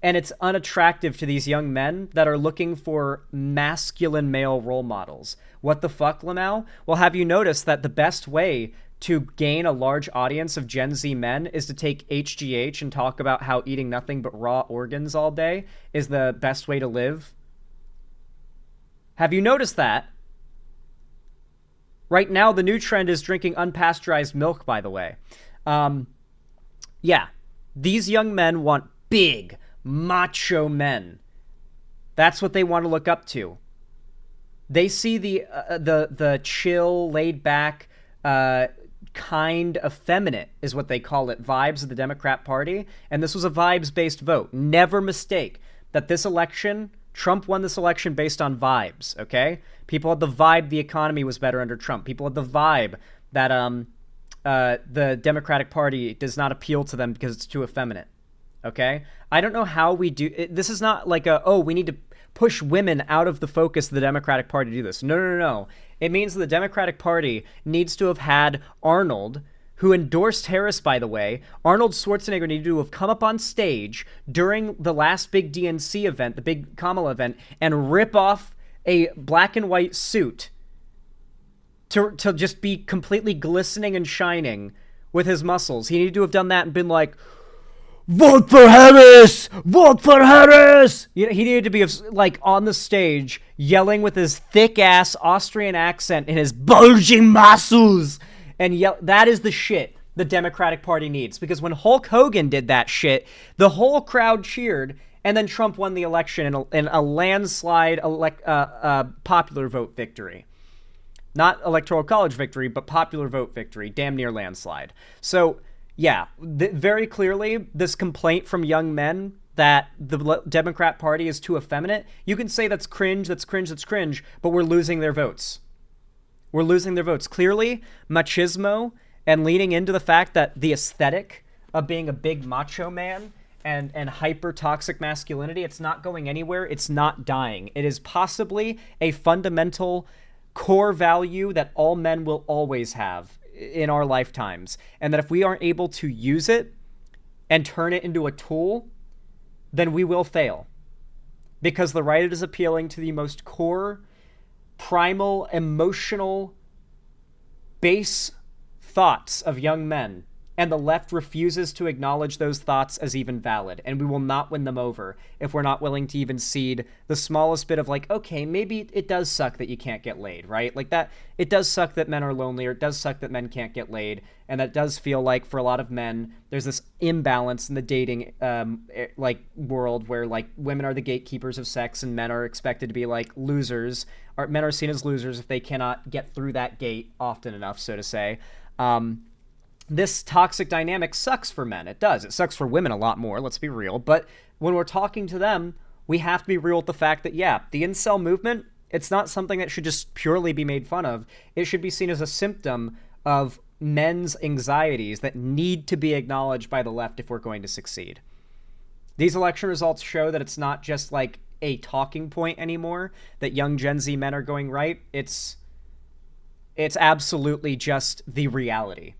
And it's unattractive to these young men that are looking for masculine male role models. What the fuck, Lamau? Well, have you noticed that the best way to gain a large audience of Gen Z men is to take HGH and talk about how eating nothing but raw organs all day is the best way to live? Have you noticed that? Right now, the new trend is drinking unpasteurized milk, by the way. Yeah, these young men want big, macho men. That's what they want to look up to. They see the chill, laid-back, kind, effeminate, is what they call it, vibes of the Democrat Party. And this was a vibes-based vote. Never mistake that this election, Trump won this election based on vibes, okay? People had the vibe the economy was better under Trump. People had the vibe that the Democratic Party does not appeal to them because it's too effeminate, okay? I don't know how we do it. This is not like we need to push women out of the focus of the Democratic Party to do this. No. It means the Democratic Party needs to have had Arnold, who endorsed Harris, by the way. Arnold Schwarzenegger needed to have come up on stage during the last big DNC event, the big Kamala event, and rip off a black and white suit to just be completely glistening and shining with his muscles. He needed to have done that and been like, vote for Harris! Vote for Harris! You know, he needed to be like on the stage yelling with his thick-ass Austrian accent and his bulging muscles and yell. That is the shit the Democratic Party needs, because when Hulk Hogan did that shit, the whole crowd cheered, and then Trump won the election in a landslide popular vote victory. Not electoral college victory, but popular vote victory, damn near landslide. So, yeah, very clearly, this complaint from young men that the Democrat Party is too effeminate, you can say that's cringe, but we're losing their votes. We're losing their votes. Clearly, machismo and leaning into the fact that the aesthetic of being a big macho man and hyper-toxic masculinity, it's not going anywhere. It's not dying. It is possibly a fundamental core value that all men will always have in our lifetimes. And that if we aren't able to use it and turn it into a tool, then we will fail. Because the right is appealing to the most core, primal, emotional, base thoughts of young men. And the left refuses to acknowledge those thoughts as even valid. And we will not win them over if we're not willing to even cede the smallest bit of like, okay, maybe it does suck that you can't get laid, right? Like that, it does suck that men are lonely, or it does suck that men can't get laid. And that does feel like for a lot of men, there's this imbalance in the dating world where like women are the gatekeepers of sex and men are expected to be like losers, or men are seen as losers if they cannot get through that gate often enough, so to say. This toxic dynamic sucks for men. It does. It sucks for women a lot more, let's be real. But when we're talking to them, we have to be real with the fact that, yeah, the incel movement, it's not something that should just purely be made fun of. It should be seen as a symptom of men's anxieties that need to be acknowledged by the left if we're going to succeed. These election results show that it's not just like a talking point anymore, that young Gen Z men are going right. It's absolutely just the reality.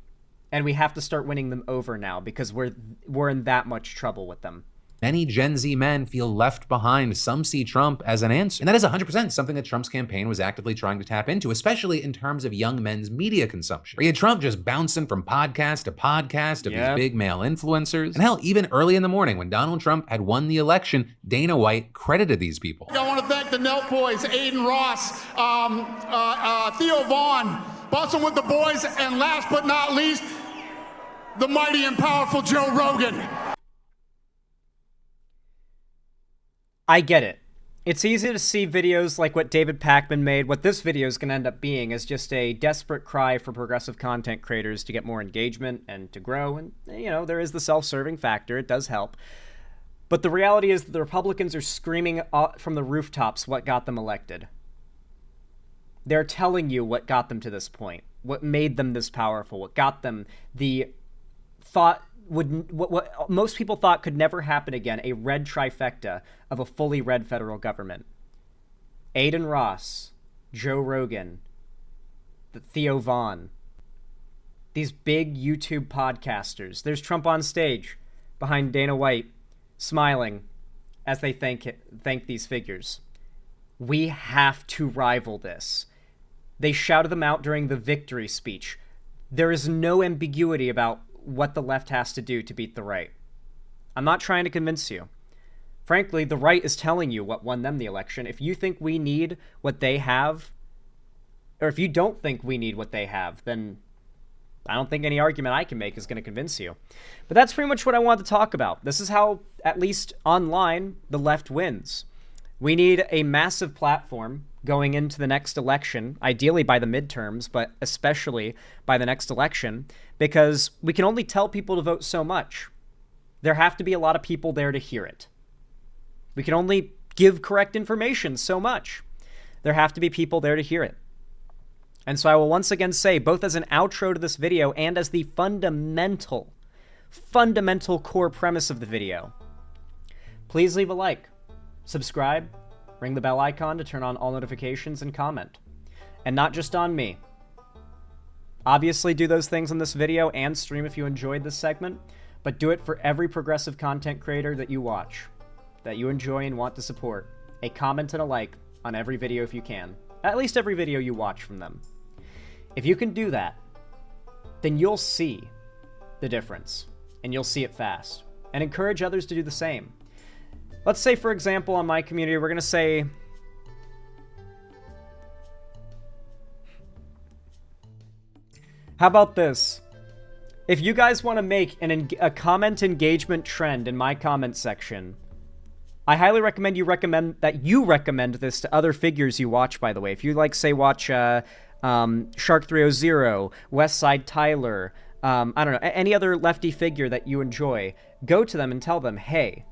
And we have to start winning them over now because we're in that much trouble with them. Many Gen Z men feel left behind. Some see Trump as an answer. And that is 100% something that Trump's campaign was actively trying to tap into, especially in terms of young men's media consumption. We had Trump just bouncing from podcast to podcast of these big male influencers. And hell, even early in the morning when Donald Trump had won the election, Dana White credited these people. I want to thank the Nelk boys, Aiden Ross, Theo Vaughn, busting with the boys, and last but not least, the mighty and powerful Joe Rogan. I get it. It's easy to see videos like what David Pakman made. What this video is going to end up being is just a desperate cry for progressive content creators to get more engagement and to grow. And, you know, there is the self-serving factor. It does help. But the reality is that the Republicans are screaming from the rooftops what got them elected. They're telling you what got them to this point, what made them this powerful, what got them the what most people thought could never happen again, a red trifecta of a fully red federal government. Aiden Ross, Joe Rogan, Theo Vaughn, these big YouTube podcasters. There's Trump on stage behind Dana White, smiling as they thank these figures. We have to rival this. They shouted them out during the victory speech. There is no ambiguity about what the left has to do to beat the right. I'm not trying to convince you. Frankly, the right is telling you what won them the election. If you think we need what they have, or if you don't think we need what they have, then I don't think any argument I can make is going to convince you. But that's pretty much what I wanted to talk about. This is how, at least online, the left wins. We need a massive platform going into the next election, ideally by the midterms, but especially by the next election, because we can only tell people to vote so much. There have to be a lot of people there to hear it. We can only give correct information so much. There have to be people there to hear it. And so I will once again say, both as an outro to this video and as the fundamental core premise of the video, please leave a like, subscribe, ring the bell icon to turn on all notifications, and comment. And not just on me. Obviously do those things in this video and stream if you enjoyed this segment, but do it for every progressive content creator that you watch, that you enjoy and want to support. A comment and a like on every video if you can. At least every video you watch from them. If you can do that, then you'll see the difference, and you'll see it fast. And encourage others to do the same. Let's say, for example, on my community, we're going to say, how about this? If you guys want to make a comment engagement trend in my comment section, I highly recommend you recommend this to other figures you watch, by the way. If you, like, say, watch Shark 300, West Side Tyler, I don't know, any other lefty figure that you enjoy, go to them and tell them, hey,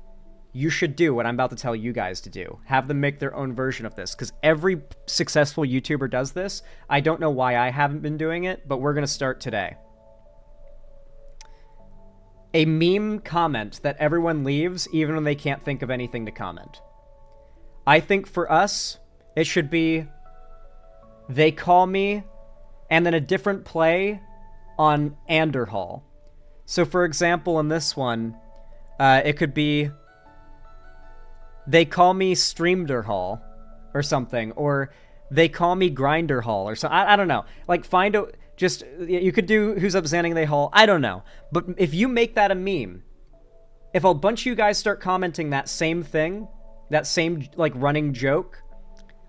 you should do what I'm about to tell you guys to do. Have them make their own version of this, because every successful YouTuber does this. I don't know why I haven't been doing it, but we're going to start today. A meme comment that everyone leaves even when they can't think of anything to comment. I think for us, it should be, they call me, and then a different play on Anderhall. So for example, in this one, it could be, they call me Streamderhall or something, or they call me Grinderhall or something. I don't know. Like, find a, just, you could do Who's Up Xanning They Hall. I don't know. But if you make that a meme, if a bunch of you guys start commenting that same thing, that same, like, running joke,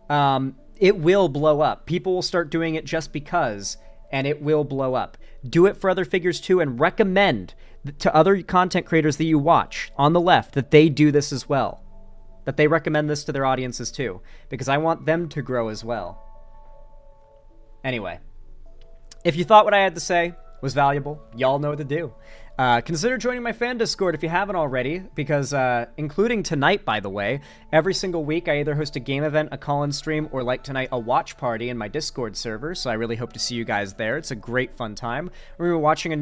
it will blow up. People will start doing it just because, and it will blow up. Do it for other figures too, and recommend to other content creators that you watch on the left that they do this as well. That they recommend this to their audiences too, because I want them to grow as well. Anyway, if you thought what I had to say was valuable, y'all know what to do. Consider joining my fan Discord if you haven't already, because including tonight, by the way, every single week I either host a game event, a call-in stream, or like tonight, a watch party in my Discord server, so I really hope to see you guys there. It's a great fun time. We're going to be watching the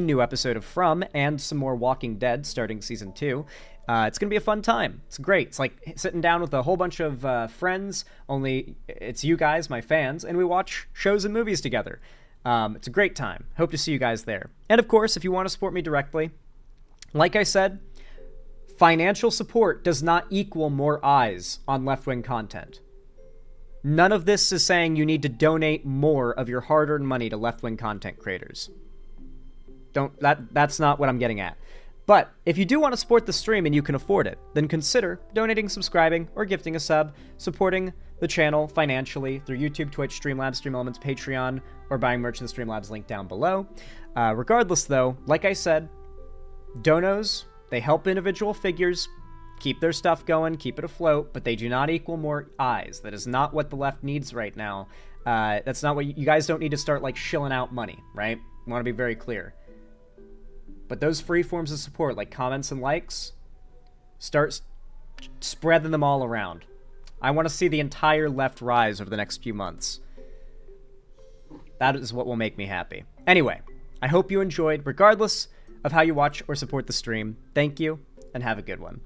new episode of From, and some more Walking Dead starting Season 2. It's going to be a fun time. It's great. It's like sitting down with a whole bunch of friends, only it's you guys, my fans, and we watch shows and movies together. It's a great time. Hope to see you guys there. And of course, if you want to support me directly, like I said, financial support does not equal more eyes on left-wing content. None of this is saying you need to donate more of your hard-earned money to left-wing content creators. That's not what I'm getting at. But if you do want to support the stream and you can afford it, then consider donating, subscribing, or gifting a sub, supporting the channel financially through YouTube, Twitch, Streamlabs, Streamelements, Patreon, or buying merch in the Streamlabs link down below. Regardless, though, like I said, donos, they help individual figures keep their stuff going, keep it afloat, but they do not equal more eyes. That is not what the left needs right now. That's not what you guys don't need to start, like, shilling out money, right? I want to be very clear. But those free forms of support, like comments and likes, start spreading them all around. I want to see the entire left rise over the next few months. That is what will make me happy. Anyway, I hope you enjoyed, regardless of how you watch or support the stream. Thank you, and have a good one.